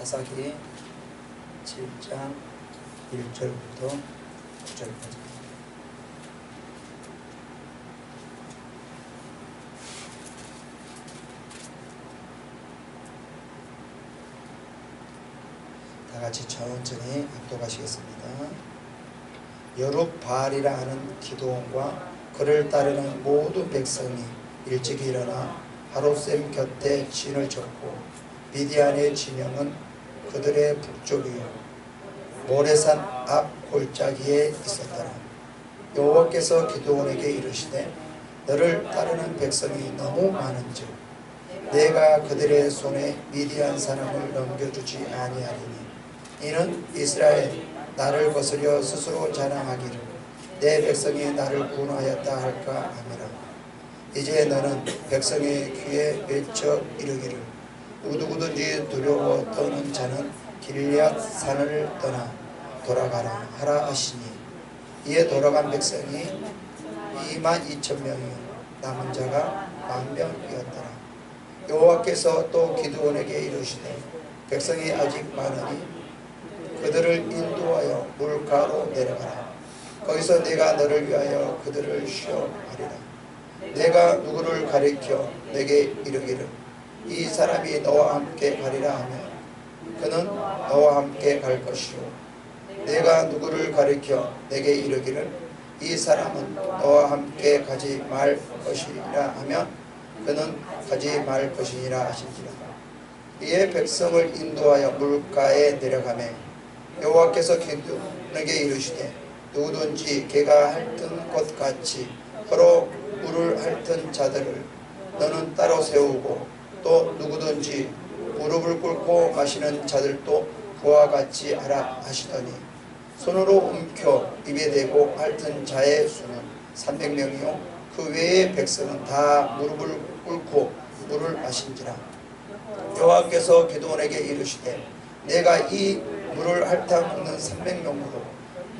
사사기 7장 1절부터 9절까지. 다 같이 천천히 합독하시겠습니다. 여룹바알이라 하는 기드온과 그를 따르는 모든 백성이 일찍이 일어나 하롯셈 곁에 진을 쳤고 미디안의 진영은 그들의 북쪽이요 모레산 앞 골짜기에 있었더라. 여호와께서 기드온에게 이르시되 너를 따르는 백성이 너무 많은즉 내가 그들의 손에 미디안 사람을 넘겨주지 아니하리니 이는 이스라엘 나를 거스려 스스로 자랑하기를 내 백성이 나를 구원하였다 할까 하니라. 이제 너는 백성의 귀에 외쳐 이르기를 누구든지 두려워 떠는 자는 길앗 산을 떠나 돌아가라 하라 하시니 이에 돌아간 백성이 22,000명이요 남은 자가 10,000명이었더라. 여호와께서 또 기드온에게 이르시되 백성이 아직 많으니 그들을 인도하여 물가로 내려가라. 거기서 내가 너를 위하여 그들을 시험하리라. 내가 누구를 가리켜 내게 이르기를 이 사람이 너와 함께 가리라 하면 그는 너와 함께 갈 것이요 내가 누구를 가리켜 내게 이르기를 이 사람은 너와 함께 가지 말 것이라 하면 그는 가지 말 것이니라 하신지라. 이에 백성을 인도하여 물가에 내려가매 여호와께서 기드온에게 이르시되 누구든지 개가 핥은 것 같이 서로 물을 핥은 자들을 너는 따로 세우고 또 누구든지 무릎을 꿇고 마시는 자들도 그와 같이 하라 하시더니 손으로 움켜 입에 대고 핥은 자의 수는 300명이요 그 외의 백성은 다 무릎을 꿇고 물을 마신지라. 여호와께서 기드온에게 이르시되 내가 이 물을 핥아 먹는 300명으로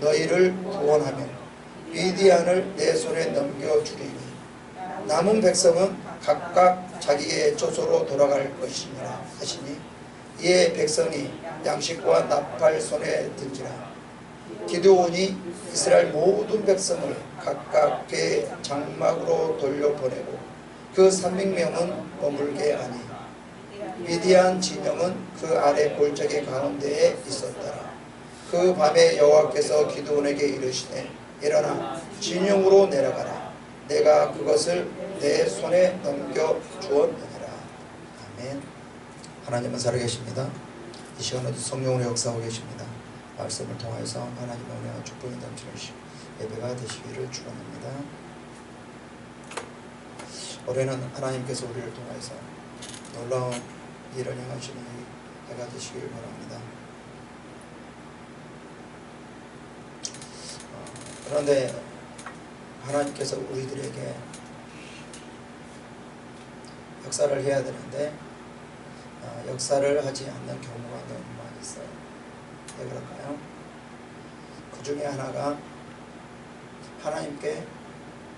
너희를 구원하면 미디안을 내 손에 넘겨주리니 남은 백성은 각각 자기의 조소로 돌아갈 것이니라 하시니 이에 백성이 양식과 나팔 손에 든지라. 기드온이 이스라엘 모든 백성을 각각의 장막으로 돌려보내고 그 300명은 머물게 하니 미디안 진영은 그 아래 골짜기 가운데에 있었더라. 그 밤에 여호와께서 기드온에게 이르시되 일어나 진영으로 내려가라. 내가 그것을 내 손에 넘겨 주었느니라. 아멘. 하나님은 살아계십니다. 이 시간에도 성령으로 역사하고 계십니다. 말씀을 통해서 하나님의 은혜와 축복이 넘치는 예배가 되시기를 축원합니다. 올해는 하나님께서 우리를 통해서 놀라운 일을 행하시는 해가 되시길 바랍니다. 그런데 하나님께서 우리들에게 역사를 해야 되는데 역사를 하지 않는 경우가 너무 많이 있어요. 왜 그럴까요? 그 중에 하나가 하나님께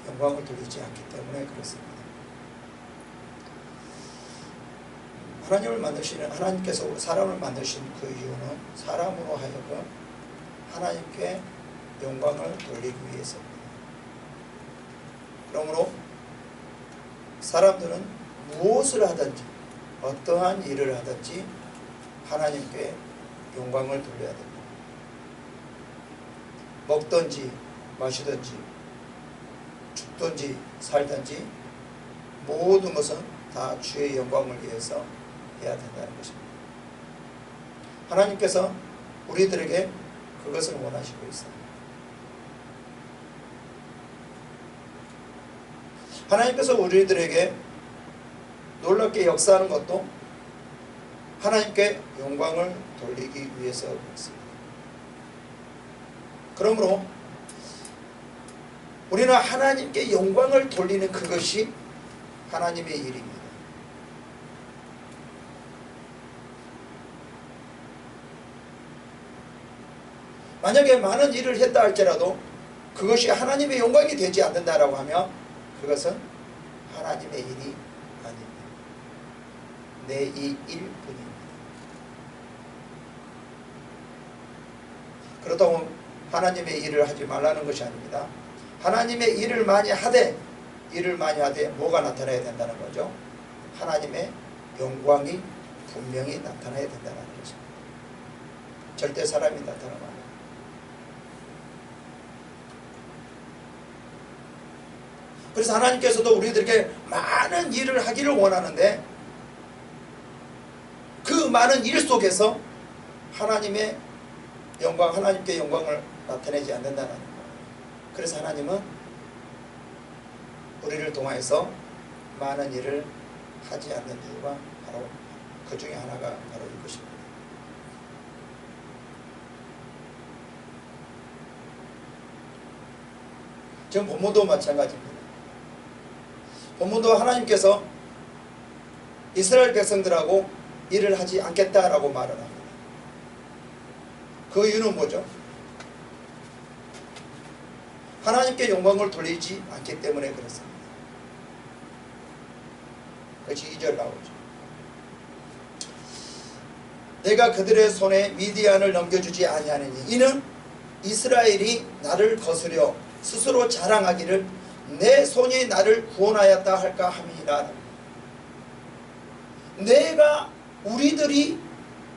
영광을 돌리지 않기 때문에 그렇습니다. 하나님을 만드시는 하나님께서 사람을 만드신 그 이유는 사람으로 하여금 하나님께 영광을 돌리기 위해서입니다. 그러므로 사람들은 무엇을 하든지 어떠한 일을 하든지 하나님께 영광을 돌려야 됩니다. 먹든지 마시든지 죽든지 살든지 모든 것은 다 주의 영광을 위해서 해야 된다는 것입니다. 하나님께서 우리들에게 그것을 원하시고 있어요. 하나님께서 우리들에게 놀랍게 역사하는 것도 하나님께 영광을 돌리기 위해서 그렇습니다. 그러므로 우리는 하나님께 영광을 돌리는 그것이 하나님의 일입니다. 만약에 많은 일을 했다 할지라도 그것이 하나님의 영광이 되지 않는다라고 하면 그것은 하나님의 일이 아닙니다. 내 이 일뿐입니다. 그렇다고 하나님의 일을 하지 말라는 것이 아닙니다. 하나님의 일을 많이 하되 뭐가 나타나야 된다는 거죠? 하나님의 영광이 분명히 나타나야 된다는 것입니다. 절대 사람이 나타나면 안 돼요. 그래서 하나님께서도 우리들에게 많은 일을 하기를 원하는데 그 많은 일 속에서 하나님의 영광, 하나님께 영광을 나타내지 않는다는 거예요. 그래서 하나님은 우리를 통하여서 많은 일을 하지 않는 이유가 바로 그 중에 하나가 바로 이것입니다. 지금 본문도 마찬가지입니다. 본문도 하나님께서 이스라엘 백성들하고 일을 하지 않겠다라고 말을 합니다. 그 이유는 뭐죠? 하나님께 영광을 돌리지 않기 때문에 그렇습니다. 그것이 2절 나오죠. 내가 그들의 손에 미디안을 넘겨주지 아니하느니 이는 이스라엘이 나를 거스려 스스로 자랑하기를 내 손이 나를 구원하였다 할까 함이니라. 내가 우리들이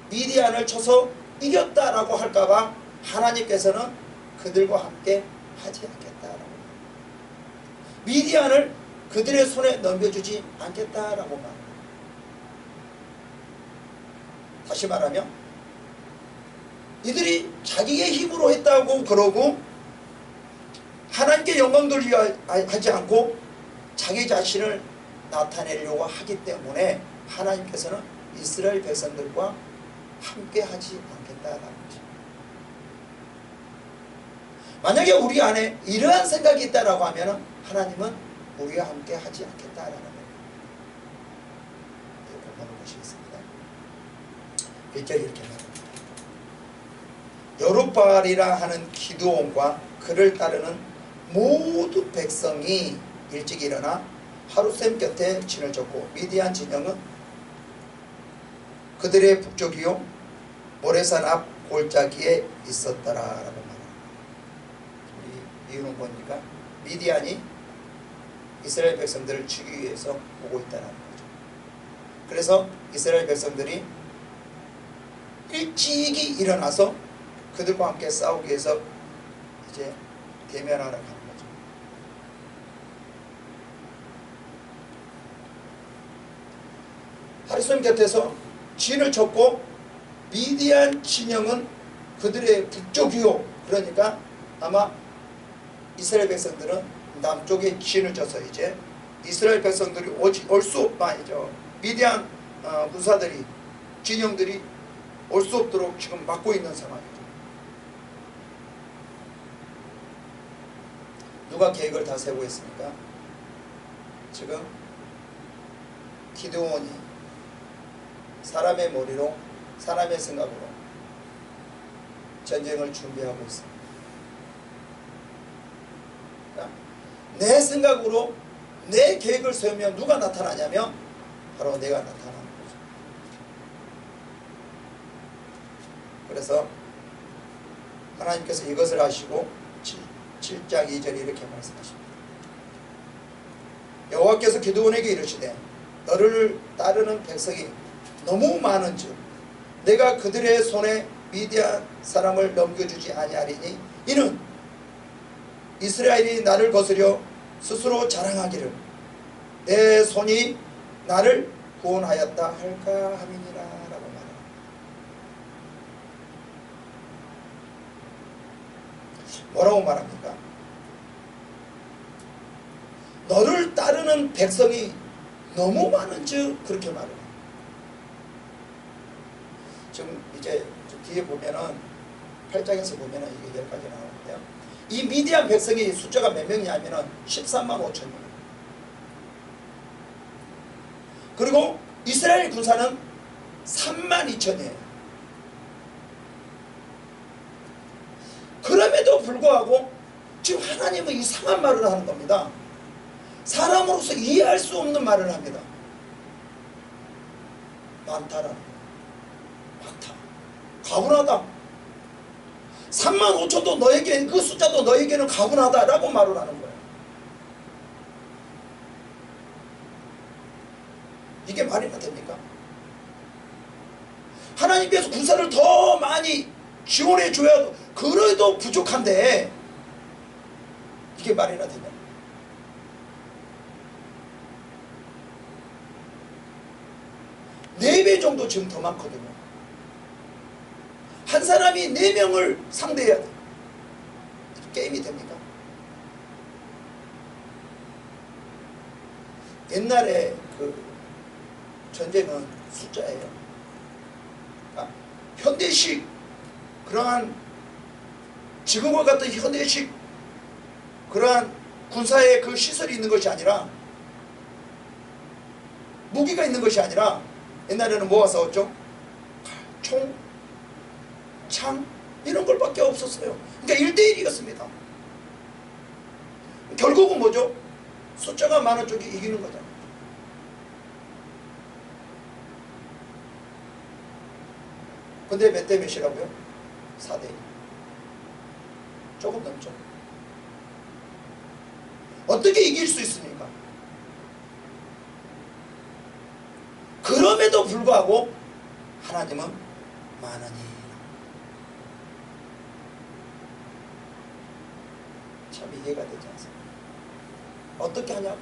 미디안을 쳐서 이겼다라고 할까봐 하나님께서는 그들과 함께 하지 않겠다라고, 미디안을 그들의 손에 넘겨주지 않겠다라고 말합니다. 다시 말하면 이들이 자기의 힘으로 했다고 그러고 하나님께 영광 돌리려 하지 않고 자기 자신을 나타내려고 하기 때문에 하나님께서는 이스라엘 백성들과 함께 하지 않겠다라는 거죠. 만약에 우리 안에 이러한 생각이 있다라고 하면 하나님은 우리와 함께 하지 않겠다라는 거예요. 보는 것이 있습니다. 1절이 이렇게 말합니다. 여룻바알이라 하는 기드온과 그를 따르는 모두 백성이 일찍 일어나 하룻샘 곁에 진을 쳤고 미디안 진영은 그들의 북쪽이요 모레산 앞 골짜기에 있었더라라고 말합니다. 이유는 뭡니까? 미디안이 이스라엘 백성들을 치기 위해서 오고 있다는 거죠. 그래서 이스라엘 백성들이 일찍이 일어나서 그들과 함께 싸우기 위해서 이제 대면하러 가는 거죠. 하룻샘 곁에서 진을 쳤고 미디안 진영은 그들의 북쪽이요, 그러니까 아마 이스라엘 백성들은 남쪽에 진을 쳐서 이제 이스라엘 백성들이 올 수 없죠. 미디안 군사들이, 진영들이 올 수 없도록 지금 막고 있는 상황이죠. 누가 계획을 다 세우고 있습니까? 지금 기드온이 사람의 머리로, 사람의 생각으로 전쟁을 준비하고 있습니다. 그러니까 내 생각으로 내 계획을 세우면 누가 나타나냐면 바로 내가 나타나는 거죠. 그래서 하나님께서 이것을 아시고 7장 2절에 이렇게 말씀하십니다. 여호와께서 기드온에게 이르시되 너를 따르는 백성이 너무 많은즉 내가 그들의 손에 미디안 사람을 넘겨주지 아니하리니 이는 이스라엘이 나를 거스려 스스로 자랑하기를 내 손이 나를 구원하였다 할까 함이니라 라고 말합니다. 뭐라고 말합니까? 너를 따르는 백성이 너무 많은즉 그렇게 말합니다. 지금 이제 뒤에 보면은 8장에서 보면은 이게 10가지 나오는데요. 이 미디안 백성이 숫자가 몇 명이냐면은 13만 5천 명. 그리고 이스라엘 군사는 3만 2천이에요. 그럼에도 불구하고 지금 하나님은 이상한 말을 하는 겁니다. 사람으로서 이해할 수 없는 말을 합니다. 많다라는 거예요. 많다. 가분하다. 35,000도 너에게 그 숫자도 너에게는 가분하다라고 말을 하는 거예요. 이게 말이나 됩니까? 하나님께서 군사를 더 많이 지원해 줘야 그래도 부족한데 이게 말이나 되냐? 4배 정도 지금 더 많거든요. 한 사람이 4명을 상대해야 돼. 게임이 됩니까? 옛날에 그 전쟁은 숫자예요. 그러니까 현대식 그러한 지금과 같은 현대식 그러한 군사의 그 시설이 있는 것이 아니라 무기가 있는 것이 아니라 옛날에는 뭐가 싸웠죠? 총, 창 이런 걸밖에 없었어요. 그러니까 1대1이었습니다. 결국은 뭐죠? 숫자가 많은 쪽이 이기는 거잖아요. 근데 몇 대 몇이라고요? 4대1. 조금 넘죠. 어떻게 이길 수 있습니까? 그럼에도 불구하고 하나님은 많으니. 참 이해가 되지 않습니까? 어떻게 하냐고.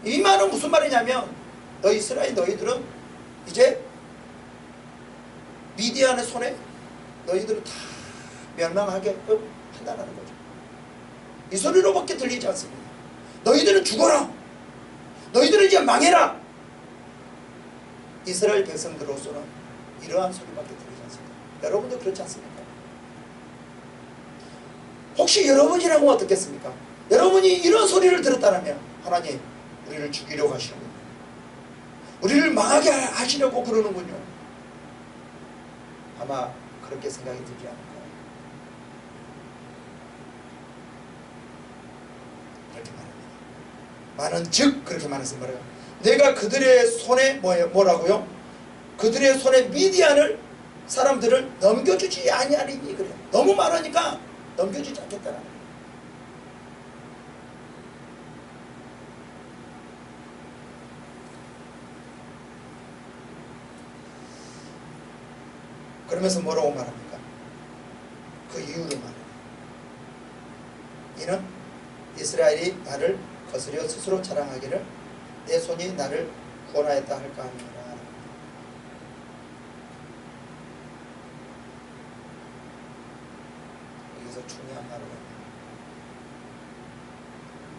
이 말은 무슨 말이냐면 너 이스라엘 너희들은 이제 미디안의 손에 너희들은 다 멸망하게끔 한다는 거죠. 이 소리로밖에 들리지 않습니다. 너희들은 죽어라. 너희들은 이제 망해라. 이스라엘 백성들로서는 이러한 소리밖에 들리지 않습니다. 여러분도 그렇지 않습니까? 혹시 여러분이라고 어떻겠습니까? 여러분이 이런 소리를 들었다면 하나님 우리를 죽이려고 하시는군요. 우리를 망하게 하시려고 그러는군요. 아마 그렇게 생각이 들지 않을까요? 그렇게 말합니다. 많은 즉 그렇게 말해서 뭐래요? 내가 그들의 손에 뭐라고요? 그들의 손에 미디안을 사람들을 넘겨주지 아니하리니 그래요. 너무 많으니까 넘겨주지 않겠다는 거예요. 그러면서 뭐라고 말합니까? 그 이유를 말해요. 이는 이스라엘이 나를 거스려 스스로 자랑하기를 내 손이 나를 구원하였다 할까 합니다. 여기서 중요한 말을 합니다.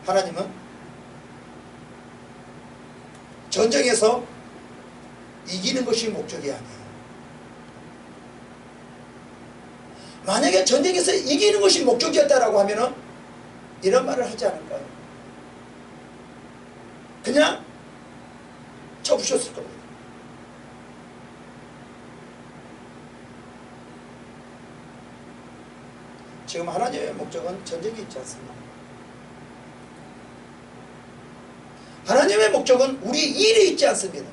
하나님은 전쟁에서 이기는 것이 목적이 아니에요. 만약에 전쟁에서 이기는 것이 목적이었다라고 하면은 이런 말을 하지 않을까요? 그냥 쳐부셨을 겁니다. 지금 하나님의 목적은 전쟁이 있지 않습니다. 하나님의 목적은 우리 일에 있지 않습니다.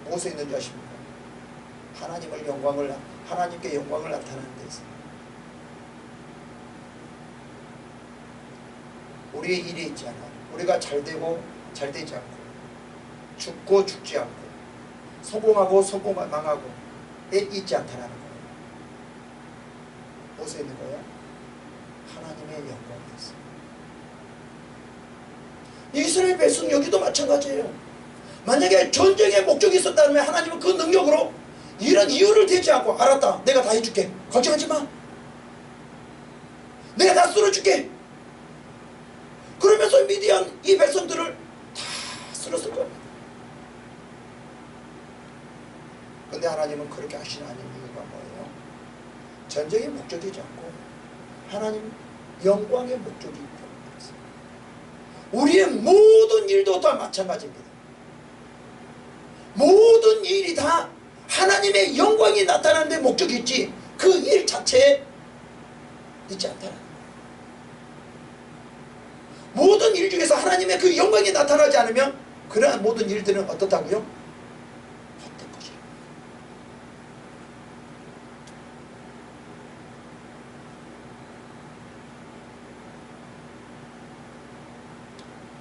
무엇에 있는 줄 아십니까? 하나님께 영광을 나타내는 데 있습니다. 우리의 일이 있지 않아요. 우리가 잘되고 잘되지 않고 죽고 죽지 않고 성공하고 망하고 있지 않다는 거예요. 무엇에 있는 거예요? 하나님의 영광이 있습니다. 이스라엘 백성 여기도 마찬가지예요. 만약에 전쟁의 목적이 있었다면 하나님은 그 능력으로 이런 이유를 대지 않고 알았다. 내가 다 해줄게. 걱정하지 마. 내가 다 쓸어줄게. 그러면서 미디안 이 백성들을 다 쓸었을 겁니다. 근데 하나님은 그렇게 하시는 이유가 뭐예요? 전쟁의 목적이지 않고 하나님 영광의 목적이 있고 우리의 모든 일도 다 마찬가지입니다. 모든 일이 다 하나님의 영광이 나타나는 데 목적이 있지 그 일 자체에 있지 않다는 거예요. 모든 일 중에서 하나님의 그 영광이 나타나지 않으면 그러한 모든 일들은 어떻다고요? 헛된 것이에요.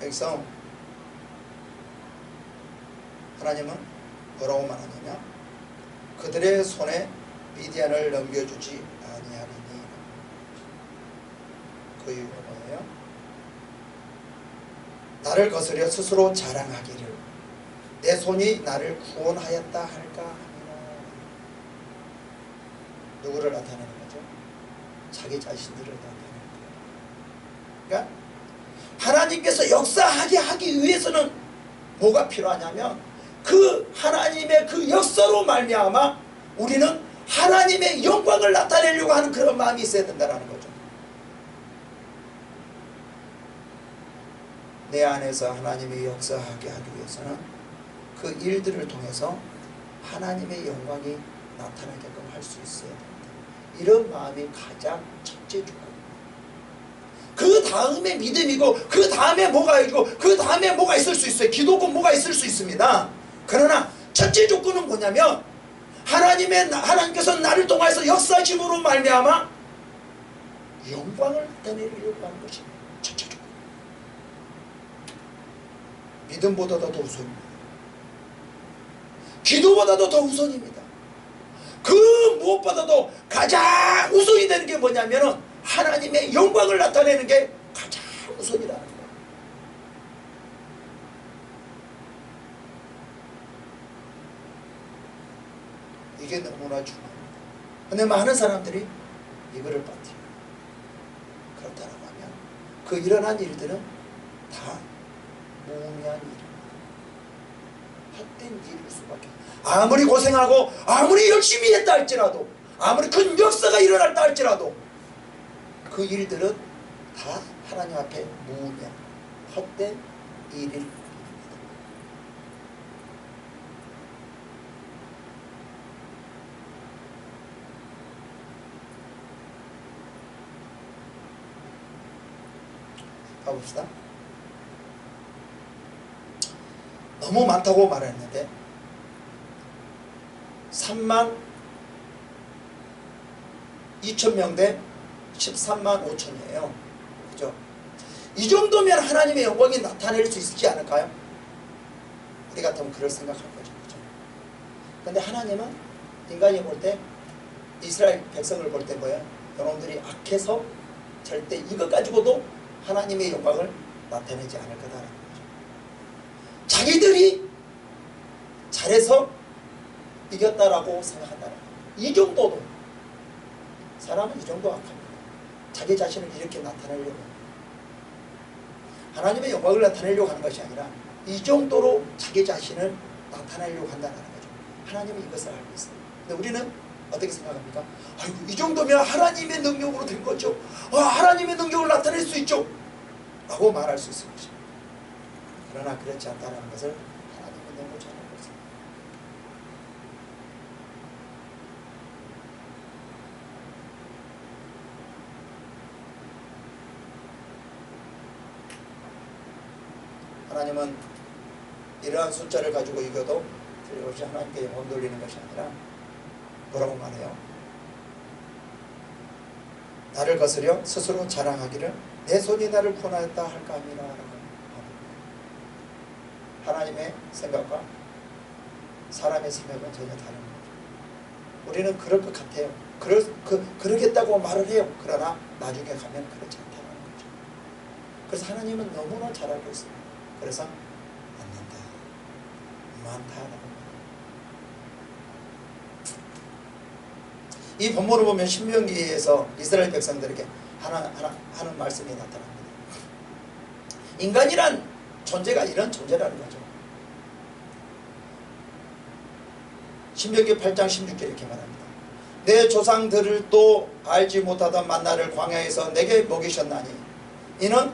여기서 하나님은 뭐라고 말하느냐? 그들의 손에 미디안을 넘겨주지 아니하리니. 그 이유가 뭐예요? 나를 거스려 스스로 자랑하기를 내 손이 나를 구원하였다 할까 하니라. 누구를 나타내는 거죠? 자기 자신들을 나타내는 거예요. 그러니까 하나님께서 역사하게 하기 위해서는 뭐가 필요하냐면 그 하나님의 그 역사로 말미암아 우리는 하나님의 영광을 나타내려고 하는 그런 마음이 있어야 된다는 거죠. 내 안에서 하나님의 역사하게 하기 위해서는 그 일들을 통해서 하나님의 영광이 나타나게끔 할 수 있어야 됩니다. 이런 마음이 가장 첫째 조건. 그 다음에 믿음이고 그 다음에 뭐가 있고 그 다음에 뭐가 있을 수 있어요. 기도고 뭐가 있을 수 있습니다. 그러나 첫째 조건은 뭐냐면 하나님께서 나를 통해서 역사심으로 말미암아 영광을 나타내려고 하는 것이 첫째 조건. 믿음보다도 더 우선입니다. 기도보다도 더 우선입니다. 그 무엇보다도 가장 우선이 되는 게 뭐냐면은 하나님의 영광을 나타내는 게 가장 우선이라는 거예요. 이게 너무나 중요합니다. 근데 많은 사람들이 이거를 빠뜨려요. 그렇다고 하면 그 일어난 일들은 다 무의미한 일입니다. 헛된 일일 수밖에. 아무리 고생하고 아무리 열심히 했다 할지라도 아무리 큰 역사가 일어났다 할지라도 그 일들은 다 하나님 앞에 무의미한 헛된 일일 가봅시다. 너무 많다고 말했는데 32,000명 대 135,000이에요. 그죠? 이 정도면 하나님의 영광이 나타낼 수 있지 않을까요? 우리 같으면 그럴 생각할 거죠. 그죠? 근데 하나님은 인간이 볼 때 이스라엘 백성을 볼 때 뭐예요? 여러분들이 악해서 절대 이것 가지고도 하나님의 영광을 나타내지 않을 거다라는 거죠. 자기들이 잘해서 이겼다라고 생각한다는 거예요. 이 정도도 사람은 이 정도 악합니다. 자기 자신을 이렇게 나타내려고 하나님의 영광을 나타내려고 하는 것이 아니라 이 정도로 자기 자신을 나타내려고 한다는 거죠. 하나님은 이것을 알고 있어요. 근데 우리는 어떻게 생각합니까? 아이고 이 정도면 하나님의 능력으로 된 거죠. 하나님의 능력을 나타낼 수 있죠 라고 말할 수 있을 것입니다. 그러나 그렇지 않다는 것을 하나님은 너무 잘 알고 있습니다. 하나님은 이러한 숫자를 가지고 이겨도 틀림없이 하나님께 영광 돌리는 것이 아니라 뭐라고 말해요? 나를 거스려 스스로 자랑하기를 내 손이 나를 구원하였다 할까 합니다. 하나님의 생각과 사람의 생각은 전혀 다른 거죠. 우리는 그럴 것 같아요. 그러겠다고 말을 해요. 그러나 나중에 가면 그렇지 않다는 거죠. 그래서 하나님은 너무나 잘 알고 있습니다. 그래서 않는다, 많다라고 말해요. 이 본문을 보면 신명기에서 이스라엘 백성들에게 하는 말씀이 나타납니다. 인간이란 존재가 이런 존재라는 거죠. 신명기 8장 16절 이렇게 말합니다. 내 조상들을 또 알지 못하던 만나를 광야에서 내게 먹이셨나니 이는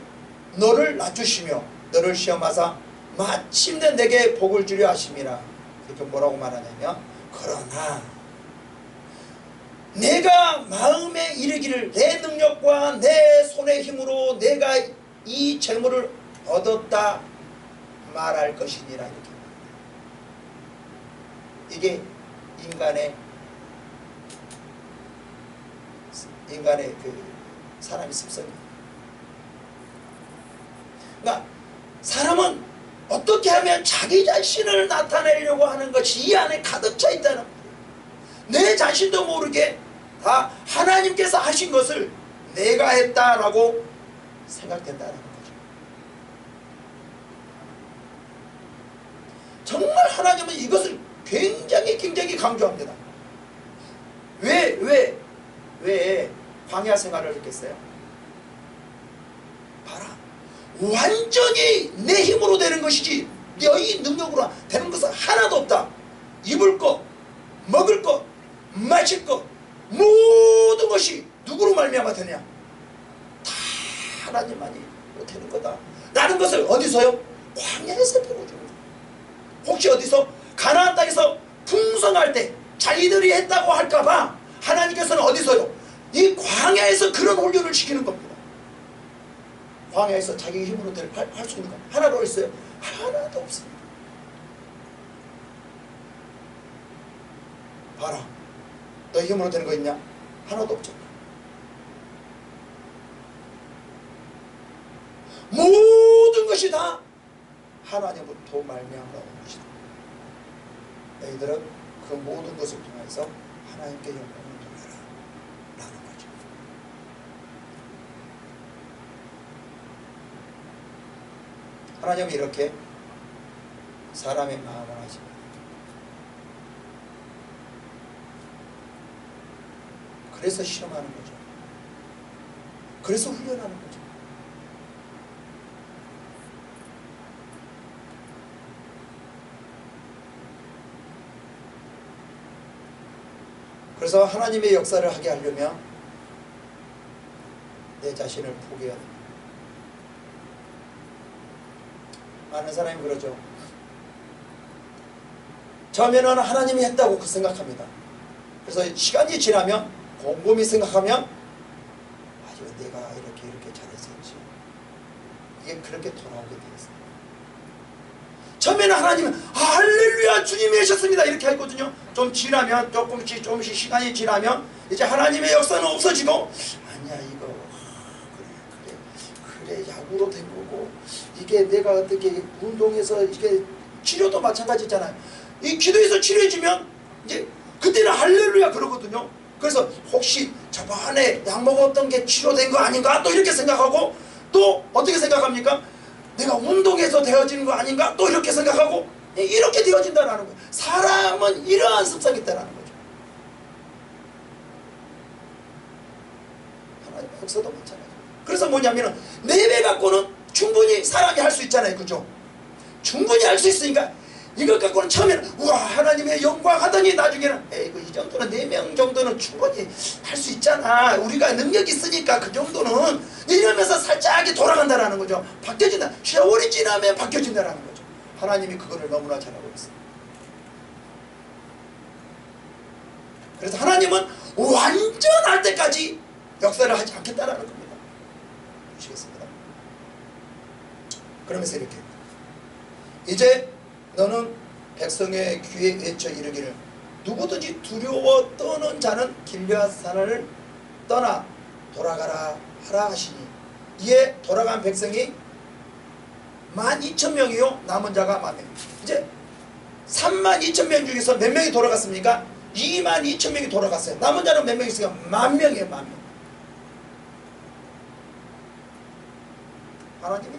너를 낮추시며 너를 시험하사 마침내 내게 복을 주려 하심이라. 이렇게 뭐라고 말하냐면 그러나 내가 마음에 이르기를 내 능력과 내 손의 힘으로 내가 이 재물을 얻었다 말할 것이니라. 이렇게 이게 인간의 그 사람의 습성이에요. 그러니까 사람은 어떻게 하면 자기 자신을 나타내려고 하는 것이 이 안에 가득 차 있다는 거예요. 내 자신도 모르게 다 하나님께서 하신 것을 내가 했다라고 생각된다는 거죠. 정말 하나님은 이것을 굉장히 강조합니다. 왜 광야 생활을 했겠어요? 봐라, 완전히 내 힘으로 되는 것이지 너희 능력으로 되는 것은 하나도 없다. 입을 것, 먹을 것, 마실 것, 모든 것이 누구로 말미암아 되냐? 다 하나님만이 되는 거다 라는 것을 어디서요? 광야에서 배우죠. 혹시 어디서 가나안 땅에서 풍성할 때 자기들이 했다고 할까봐 하나님께서는 어디서요? 이 광야에서 그런 훈련을 시키는 겁니다. 광야에서 자기 힘으로 할 수 있는 거 하나도 있어요? 하나도 없습니다. 봐라, 너 힘으로 되는 거 있냐? 하나도 없죠. 모든 것이 다 하나님으로부터 말미암아 오는 것이다. 너희들은 그 모든 것을 통해서 하나님께 영광을 돌려라 라는 거죠. 하나님은 이렇게 사람의 마음을 하십니다. 그래서 실험하는 거죠. 그래서 훈련하는 거죠. 그래서 하나님의 역사를 하게 하려면 내 자신을 포기해야 됩니다. 많은 사람이 그러죠. 처음에는 하나님이 했다고 생각합니다. 그래서 시간이 지나면 곰곰이 생각하면 아주 내가 이렇게 잘했었지. 이게 그렇게 돌아오게 되었습니다. 처음에는 하나님은 할렐루야 주님이 하셨습니다 이렇게 했거든요. 좀 지나면 조금씩 시간이 지나면 이제 하나님의 역사는 없어지고 아니야 이거 그래 약으로 된 거고 이게 내가 어떻게 운동해서 이게 치료도 마찬가지잖아요. 이 기도에서 치료해주면 이제 그때는 할렐루야 그러거든요. 그래서 혹시 저번에 약 먹었던 게 치료된 거 아닌가 또 이렇게 생각하고 또 어떻게 생각합니까? 내가 운동해서 되어지는 거 아닌가 또 이렇게 생각하고 이렇게 되어진다는 거예요. 사람은 이러한 습성이 있다는 거죠. 하나님의 역사도 마찬가지예요. 그래서 뭐냐면 내 배 갖고는 충분히 사람이 할 수 있잖아요. 그죠? 충분히 할 수 있으니까 이것 갖고는 처음에는 우와 하나님의 영광 하더니 나중에는 에이 이 정도는 4명 정도는 충분히 할 수 있잖아. 우리가 능력이 있으니까 그 정도는 이러면서 살짝이 돌아간다라는 거죠. 바뀌어진다. 세월이 지나면 바뀌어진다라는 거죠. 하나님이 그거를 너무나 잘하고 있어요. 그래서 하나님은 완전할 때까지 역사를 하지 않겠다라는 겁니다. 보시겠습니다. 그러면서 이렇게 이제 너는 백성의 귀에 외쳐 이르기를 누구든지 두려워 떠는 자는 길앗산을 떠나 돌아가라 하라 하시니 이에 돌아간 백성이 12,000명이요 남은 자가 10,000명. 이제 32,000명 중에서 몇 명이 돌아갔습니까? 22,000명이 돌아갔어요. 남은 자는 몇 명 있으니까 10,000명이에요. 10,000명. 하나님이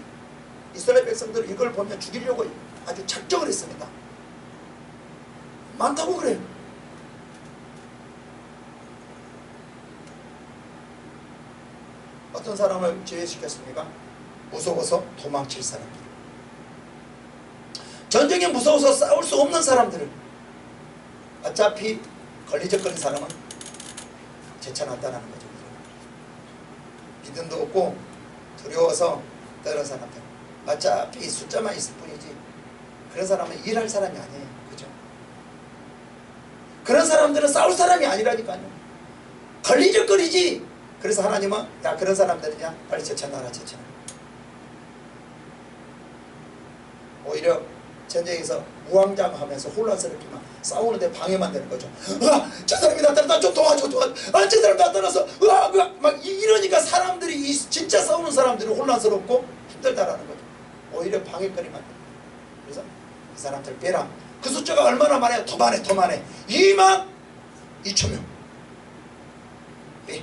이스라엘 백성들 이걸 보면 죽이려고 아주 작정을 했습니다. 많다고 그래요. 어떤 사람을 제외시켰습니까? 무서워서 도망칠 사람들, 전쟁에 무서워서 싸울 수 없는 사람들을 어차피 걸리적거린 사람은 제쳐놨다는 거죠. 믿음도 없고 두려워서 떠는 사람들 어차피 숫자만 있을 뿐이지 그런 사람은 일할 사람이 아니에요. 그죠? 그런 사람들은 싸울 사람이 아니라니까요. 걸리적거리지. 그래서 하나님은 야 그런 사람들이냐 빨리 제쳐놔라 제쳐놔. 오히려 전쟁에서 무왕장하면서 혼란스럽게 막 싸우는데 방해만 되는 거죠. 저 사람이 나타나 나 좀 도와줘 저 사람 나타나서 막 이러니까 사람들이 진짜 싸우는 사람들이 혼란스럽고 힘들다라는 거죠. 오히려 방해거리만 됩니다. 그래서 이 사람들 빼라. 그 숫자가 얼마나 많아요? 더 많아, 더 많아. 2만 2천 명. 예.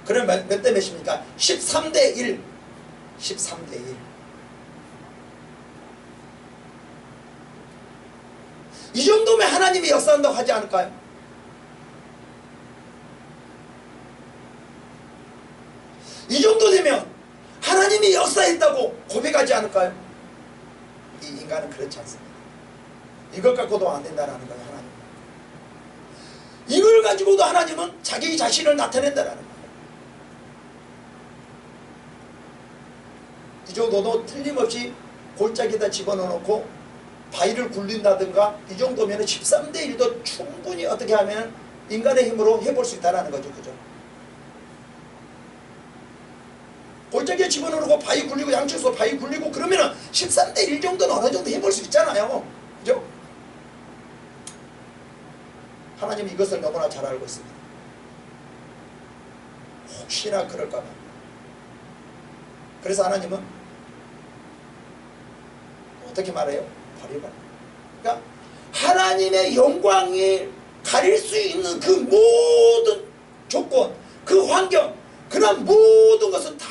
그럼 몇 대 몇입니까? 13대 1. 13대 1. 이 정도면 하나님이 역사한다고 하지 않을까요? 이 정도 되면 하나님이 역사했다고 고백하지 않을까요? 이 인간은 그렇지 않습니다. 이것 갖고도 안 된다는 거예요. 하나님. 이걸 가지고도 하나님은 자기 자신을 나타낸다는 거예요. 이 정도도 틀림없이 골짜기에다 집어넣고 바위를 굴린다든가 이 정도면 13대 1도 충분히 어떻게 하면 인간의 힘으로 해볼 수 있다는 거죠. 그죠? 골짜기에 집어넣고 바위 굴리고 양쪽에서 바위 굴리고 그러면 13대 1 정도는 어느 정도 해볼 수 있잖아요. 그죠? 하나님이 이것을 너무나 잘 알고 있습니다. 혹시나 그럴까봐. 그래서 하나님은 어떻게 말해요? 버리라. 그러니까 하나님의 영광이 가릴 수 있는 그 모든 조건, 그 환경, 그런 모든 것은 다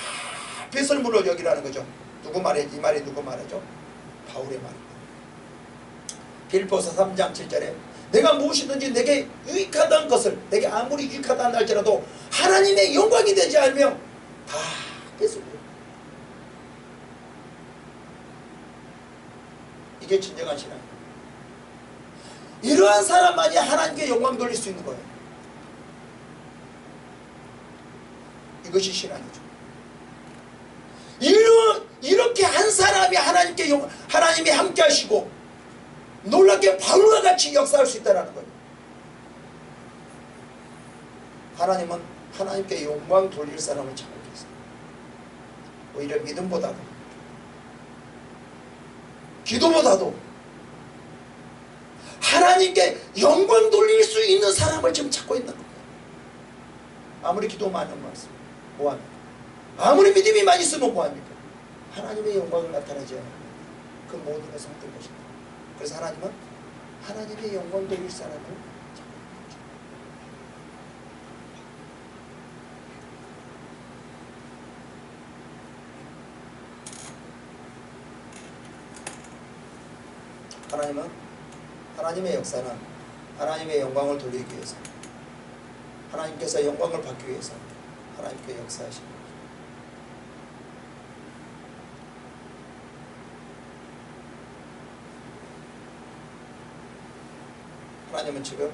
배설물을 여기라는 거죠. 누구 말에 이 말이 누구 말이죠? 바울의 말입니다. 빌립보서 3장 7절에 내가 무엇이든지 내게 유익하다는 것을 내게 아무리 유익하다 할지라도 하나님의 영광이 되지 않으면 다 배설물. 이게 진정한 신앙. 이러한 사람만이 하나님께 영광 돌릴 수 있는 거예요. 이것이 신앙이죠. 이렇게 한 사람이 하나님께 하나님이 함께 하시고 놀랍게 바울과 같이 역사할 수 있다는 거예요. 하나님은 하나님께 영광 돌릴 사람을 찾고 계세요. 오히려 믿음보다도 기도보다도 하나님께 영광 돌릴 수 있는 사람을 지금 찾고 있는 거예요. 아무리 기도 많이 하면 뭐합니까? 아무리 믿음이 많이 있으면 뭐합니까? 하나님의 영광을 나타내지 않으면 그 모든 것을 헛된 것입니다. 그래서 하나님은 하나님의 영광 돌릴 사람을 찾고 있는 거죠. 하나님은 하나님의 역사는 하나님의 영광을 돌리기 위해서 하나님께서 영광을 받기 위해서 하나님께 역사하시는 거죠. 하나님은 지금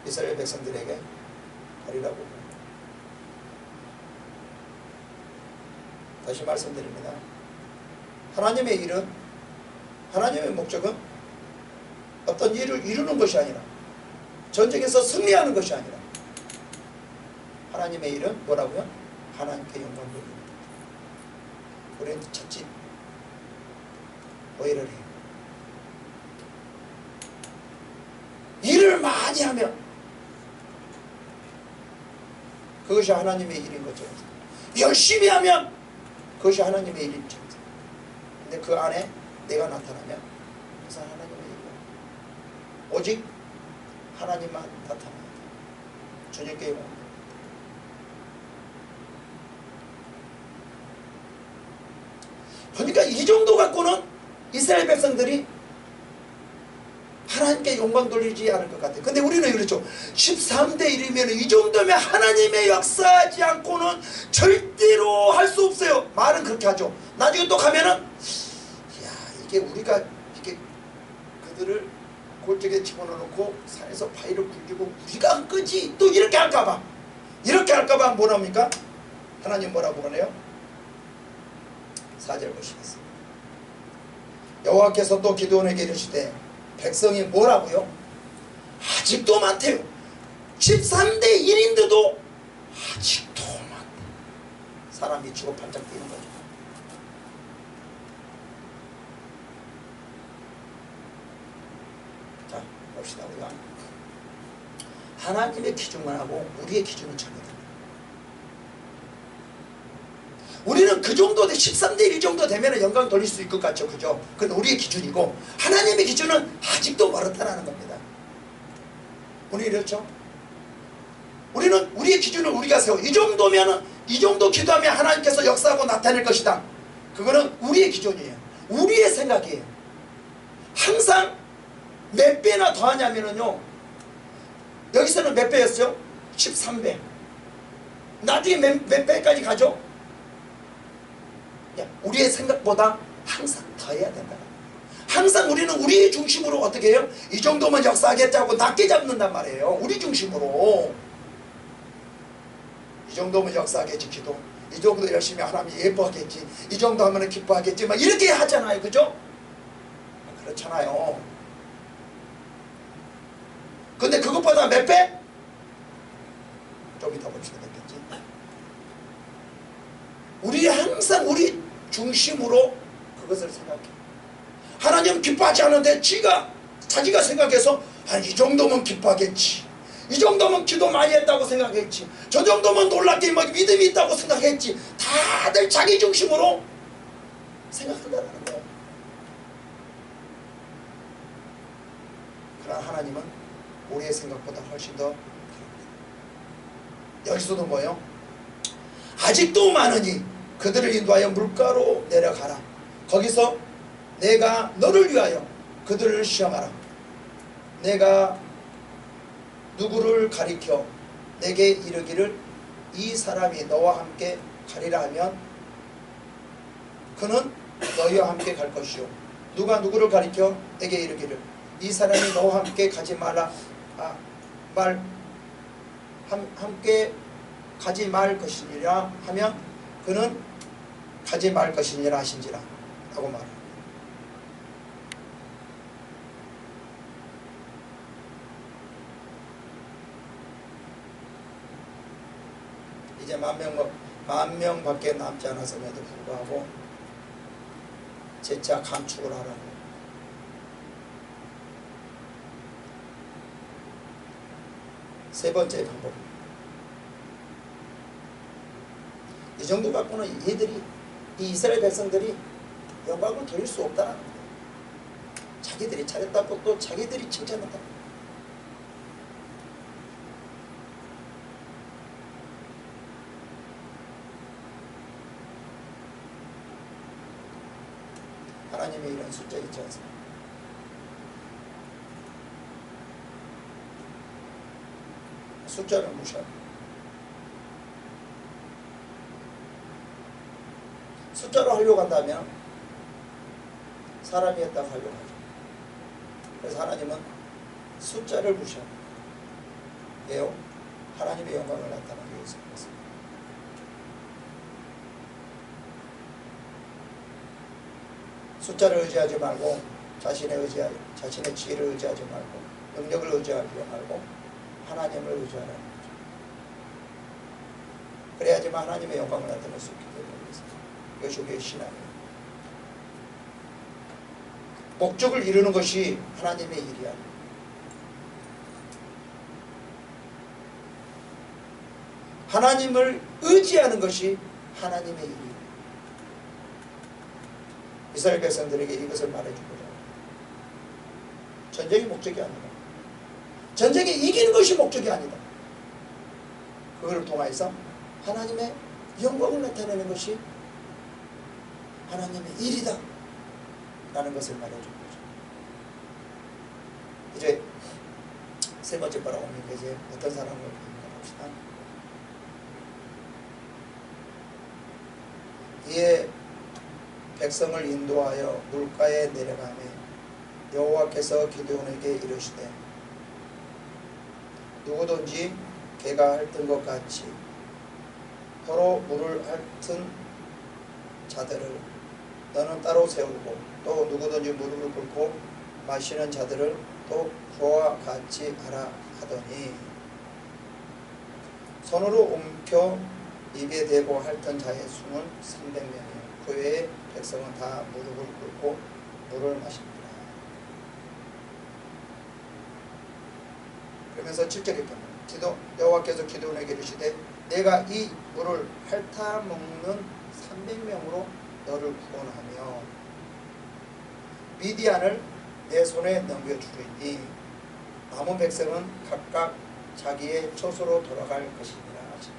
이스라엘 백성들에게 가리라고 다시 말씀드립니다. 하나님의 일은 하나님의 목적은 어떤 일을 이루는 것이 아니라 전쟁에서 승리하는 것이 아니라 하나님의 일은 뭐라고요? 하나님께 영광 돌립니다. 우리는 자칫 오해를 해요. 일을 많이 하면 그것이 하나님의 일인 것처럼 열심히 하면 그것이 하나님의 일인 것처럼 근데 그 안에 내가 나타나면 그것은 하나님의 일이야. 오직 하나님만 나타나야 돼. 주님께 영광. 그러니까 이 정도 갖고는 이스라엘 백성들이 하나님께 영광 돌리지 않을 것 같아요. 근데 우리는 그렇죠. 13대 1이면 이 정도면 하나님의 역사하지 않고는 절대로 할 수 없어요. 말은 그렇게 하죠. 나중에 또 가면은 야 이게 우리가 이게 그들을 골짜기에 집어넣고 산에서 바위를 굴리고 우리가 한 거지 또 이렇게 할까봐 뭐랍니까? 하나님 뭐라고 그러네요? 4절 보시겠습니다. 여호와께서 또 기드온에게 이르시되 백성이 뭐라고요? 아직도 많대요. 13대 1인데도 아직도 많대. 사람이 죽어 반짝 뛰는 거죠. 자 봅시다. 우리가 하나님의 기준만 하고 우리의 기준은 전혀 다릅니다. 그 정도 13대 1 정도 되면 영광 돌릴 수 있을 것 같죠. 그죠? 그건 우리의 기준이고 하나님의 기준은 아직도 멀었다라는 겁니다. 우리 이렇죠? 우리는 우리의 기준을 우리가 세워. 이 정도면 이 정도 기도하면 하나님께서 역사하고 나타낼 것이다. 그거는 우리의 기준이에요. 우리의 생각이에요. 항상 몇 배나 더하냐면요, 여기서는 몇 배였어요? 13배. 나중에 몇 배까지 가죠? 우리의 생각보다 항상 더해야 된다. 항상 우리는 우리의 중심으로 어떻게 해요? 이 정도면 역사하겠다고 낮게 잡는단 말이에요. 우리 중심으로. 이 정도면 역사하겠지 기도. 이 정도 열심히 하나님 예뻐하겠지. 이 정도 하면 기뻐하겠지. 막 이렇게 하잖아요. 그죠? 그렇잖아요. 근데 그것보다 몇 배? 좀 이따 봅시다. 됐겠지? 우리 항상 우리 중심으로 그것을 생각해. 하나님 기뻐하지 않는데 자기가 생각해서 이 정도면 기뻐하겠지. 이 정도면 기도 많이 했다고 생각했지. 저 정도면 놀랍게 막 믿음이 있다고 생각했지. 다들 자기 중심으로 생각한다는 거예요. 그러나 하나님은 우리의 생각보다 훨씬 더 여기서도 뭐예요? 아직도 많으니 그들을 인도하여 물가로 내려가라. 거기서 내가 너를 위하여 그들을 시험하라. 내가 누구를 가리켜 내게 이르기를 이 사람이 너와 함께 가리라 하면 그는 너희와 함께 갈 것이요. 누가 누구를 가리켜 내게 이르기를 이 사람이 너와 함께 가지 말라 함께 가지 말 것이니라 하면 그는 가지 말 것이니라 하신지라 라고 말합니다. 이제 만 명밖에 남지 않았음에도 불구하고 재차 감축을 하라고. 세 번째 방법. 이 정도 갖고는 이 이스라엘 백성들이 영광을 돌릴 수 없다는 거예요. 자기들이 잘했다고 또 자기들이 칭찬한다. 하나님의 이런 숫자 있지 않습니까? 숫자를 무시합니다. 숫자로 하려고 한다면 사람이 했다고 하려고 하죠. 그래서 하나님은 숫자를 무시합니다. 왜요? 하나님의 영광을 나타내기 위해서 그렇습니다. 숫자를 의지하지 말고 자신의 지혜를 의지하지 말고 능력을 의지하지 말고 하나님을 의지하라는 거죠. 그래야지만 하나님의 영광을 나타낼 수 있기 때문에 이것이 우리의 신앙이에요. 목적을 이루는 것이 하나님의 일이야. 하나님을 의지하는 것이 하나님의 일이에요. 이스라엘 백성들에게 이것을 말해주고자. 전쟁이 목적이 아니다. 전쟁에 이기는 것이 목적이 아니다. 그걸 통해서 하나님의 영광을 나타내는 것이 하나님의 일이다 라는 것을 말해준 거죠. 이제 세 번째 거라고 합니다. 이제 어떤 사람을 봅시다. 이에 백성을 인도하여 물가에 내려가매 여호와께서 기드온에게 이르시되 누구든지 개가 핥은 것 같이 서로 물을 핥은 자들을 너는 따로 세우고 또 누구든지 무릎을 꿇고 마시는 자들을 또 그와 같이 하라 하더니 손으로 움켜 입에 대고 핥은 자의 수는 300명이요 그 외에 백성은 다 무릎을 꿇고 물을 마십니다. 그러면서 7절에 보면 여호와께서 기드온에게 이르시되 내가 이 물을 핥아 먹는 300명으로 너를 구원하며 미디안을 내 손에 넘겨주리니 남은 백성은 각각 자기의 처소로 돌아갈 것이니라 하시니.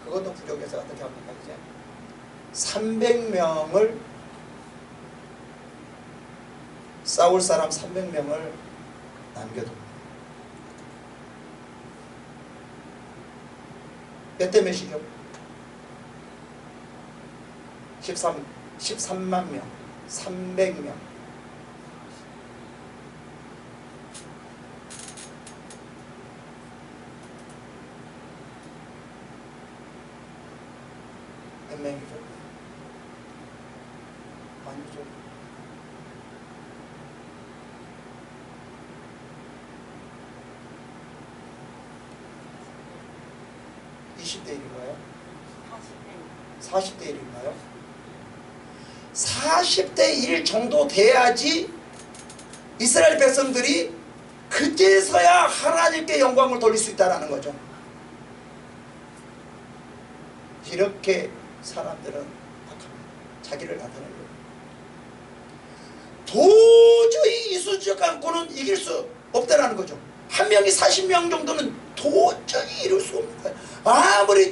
그것도 부족해서 어떻게 합니까? 이제 300명을 싸울 사람 300명을 남겨둡니다. 몇 대 몇이죠? 13만 명, 300명. 몇 명이죠? 아니죠. (20대 1인가요? 40대 1인가요? 40대 1 정도 돼야지 이스라엘 백성들이 그제서야 하나님께 영광을 돌릴 수 있다는 거죠. 이렇게 사람들은 악합니다. 자기를 나타내려고. 도저히 이수적 않고는 이길 수 없다는 거죠. 한 명이 40명 정도는 도저히 이룰 수 없는 거예요. 아무리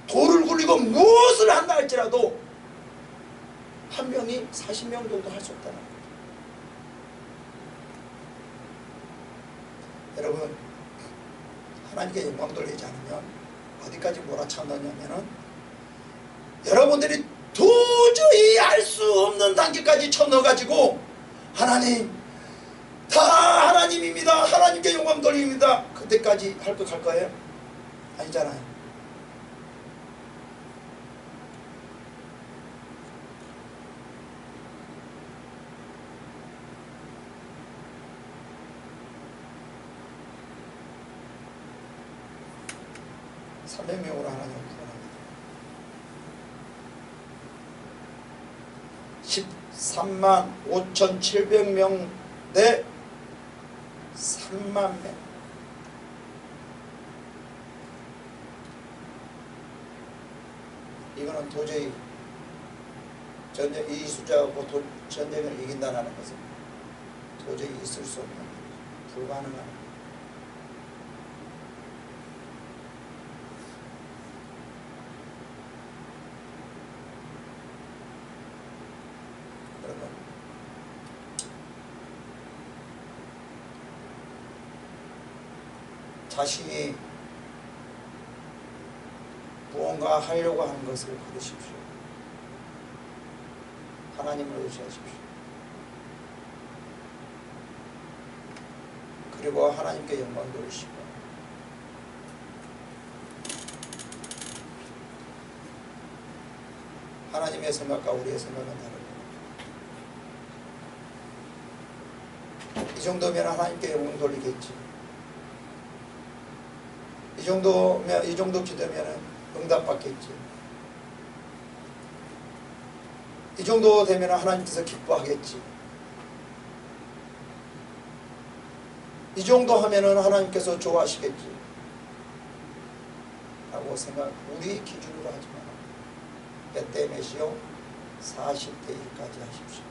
돌을 굴리고 무엇을 한다 할지라도 한 명이 40명 정도 할 수 없다는 거예요. 여러분, 하나님께 영광 돌리지 않으면 어디까지 몰아쳐넣냐면은 여러분들이 도저히 알 수 없는 단계까지 쳐넣어가지고 하나님 다 하나님입니다, 하나님께 영광 돌립니다, 그때까지 할 거예요? 아니잖아요. (300명으로) 하나님을 구원합니다. 13만 5,700명 대 3만 명. 이거는 도저히 전쟁, 이 숫자하고 전쟁을 이긴다는 것은 도저히 있을 수 없는, 불가능한. 여러분, 자신이 무언가 하려고 하는 것을 버리십시오. 하나님을 의지하십시오. 그리고 하나님께 영광 돌리시고, 하나님의 생각과 우리의 생각은 다릅니다. 이 정도면 하나님께 영광 돌리겠지. 이 정도 기도면 응답받겠지. 이 정도 되면 하나님께서 기뻐하겠지. 이 정도 하면은 하나님께서 좋아하시겠지 라고 생각, 우리 기준으로 하지 마라. 몇 대 몇이요? 40대 1까지 하십시오.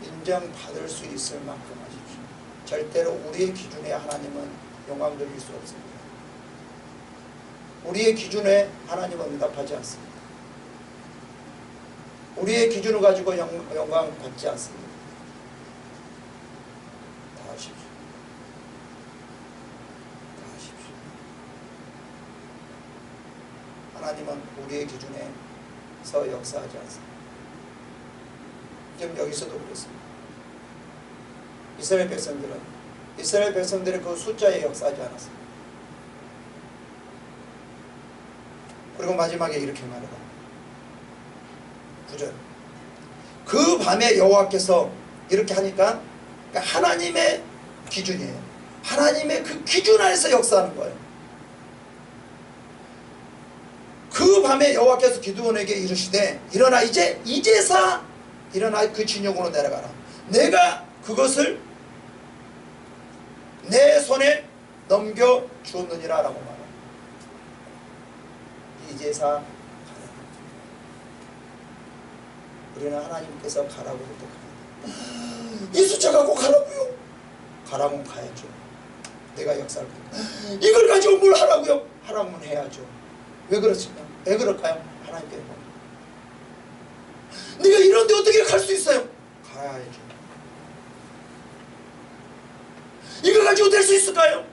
인정받을 수 있을 만큼 하십시오. 절대로 우리의 기준에 하나님은 영광 돌릴 수 없습니다. 우리의 기준에 하나님은 응답하지 않습니다. 우리의 기준을 가지고 영광 받지 않습니다. 다 하십시오. 다 하십시오. 하나님은 우리의 기준에서 역사하지 않습니다. 지금 여기서도 그렇습니다. 이스라엘 백성들의 그 숫자에 역사하지 않았습니다. 그리고 마지막에 이렇게 말하다. 9절. 그 밤에 여호와께서 이렇게 하니까, 그러니까 하나님의 기준이에요. 하나님의 그 기준 안에서 역사하는 거예요. 그 밤에 여호와께서 기드온에게 이르시되 일어나 이제서 일어나 그 진영으로 내려가라. 내가 그것을 내 손에 넘겨 주었느니라 라고 말합니다. 이 제사 가라. 우리는 하나님께서 가라고 부탁합니다. 이 숫자 갖고 가라고요? 가라면 가야죠. 내가 역사를 보니까 이걸 가지고 뭘 하라고요? 하라면 해야죠. 왜 그렇습니까? 왜 그럴까요? 하나님께 네가 이런데 어떻게 갈 수 있어요? 가야죠. 이거 가지고 될 수 있을까요?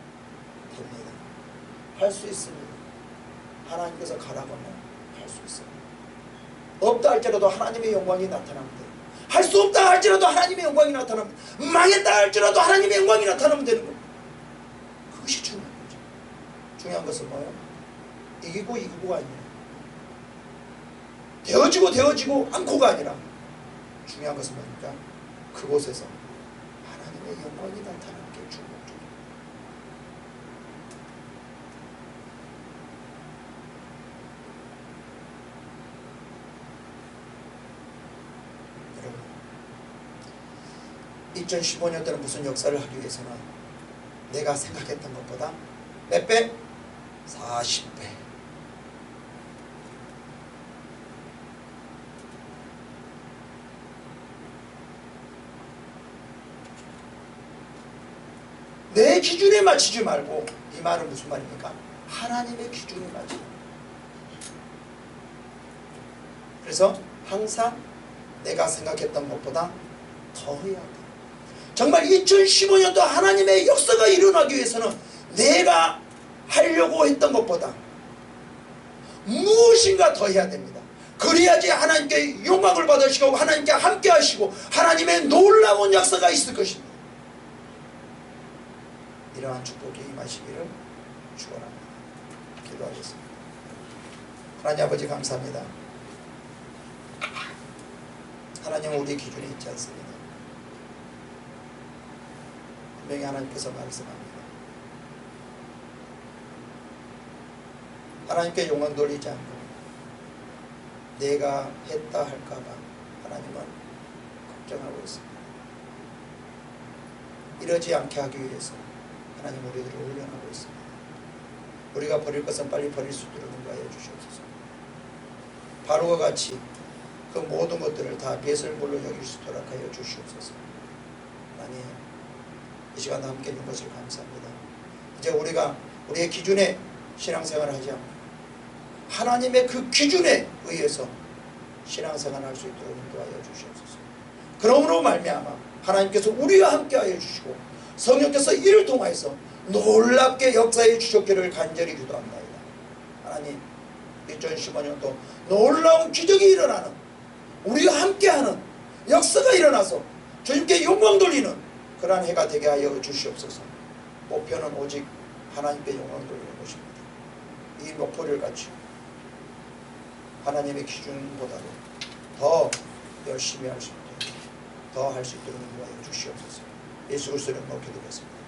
됩니다. 할 수 있습니다. 하나님께서 가라고 하면 할 수 있어요. 없다 할지라도 하나님의 영광이 나타납니다. 할 수 없다 할지라도 하나님의 영광이 나타납니다. 망했다 할지라도 하나님의 영광이 나타나면 되는 겁니다. 그것이 중요한 거죠. 중요한 것은 뭐예요? 이기고가 아니라 되어지고 않고가 아니라 중요한 것은 뭡니까? 그곳에서 하나님의 영광이 나타나는 게 중요합니다. 여러분 2015년 때는 무슨 역사를 하기 위해서는 내가 생각했던 것보다 몇 배? 40배. 내 기준에 맞추지 말고, 이 말은 무슨 말입니까? 하나님의 기준에 맞춰. 그래서 항상 내가 생각했던 것보다 더 해야 돼. 정말 2015년도 하나님의 역사가 일어나기 위해서는 내가 하려고 했던 것보다 무엇인가 더 해야 됩니다. 그래야지 하나님께 영광을 받으시고 하나님께 함께 하시고 하나님의 놀라운 역사가 있을 것입니다. 이러한 축복이 임하시기를 축원합니다. 기도하겠습니다. 하나님 아버지 감사합니다. 하나님은 우리 기준에 있지 않습니다. 분명히 하나님께서 말씀합니다. 하나님께 영광 돌리지 않고 내가 했다 할까봐 하나님은 걱정하고 있습니다. 이러지 않게 하기 위해서 하나님 우리들을 훈련하고 있습니다. 우리가 버릴 것은 빨리 버릴 수 있도록 인도하여 주시옵소서. 바로와 같이 그 모든 것들을 다 배설물로 여길 수 있도록 하여 주시옵소서. 하나님 이 시간 함께 해준 것을 감사합니다. 이제 우리가 우리의 기준에 신앙생활을 하지 않고 하나님의 그 기준에 의해서 신앙생활을 할 수 있도록 인도하여 주시옵소서. 그러므로 말미암아 하나님께서 우리와 함께하여 주시고 성령께서 이를 통하여서 놀랍게 역사해 주셨기를 간절히 기도합니다. 하나님 2015년도 놀라운 기적이 일어나는 우리가 함께하는 역사가 일어나서 주님께 영광 돌리는 그러한 해가 되게 하여 주시옵소서. 목표는 오직 하나님께 영광 돌리는 것입니다. 이 목표를 갖추고 하나님의 기준보다도 더 열심히 할 수 있도록 더 할 수 있도록 인도하여 주시옵소서. 예수 그리스도의 이름으로 기도드리겠습니다.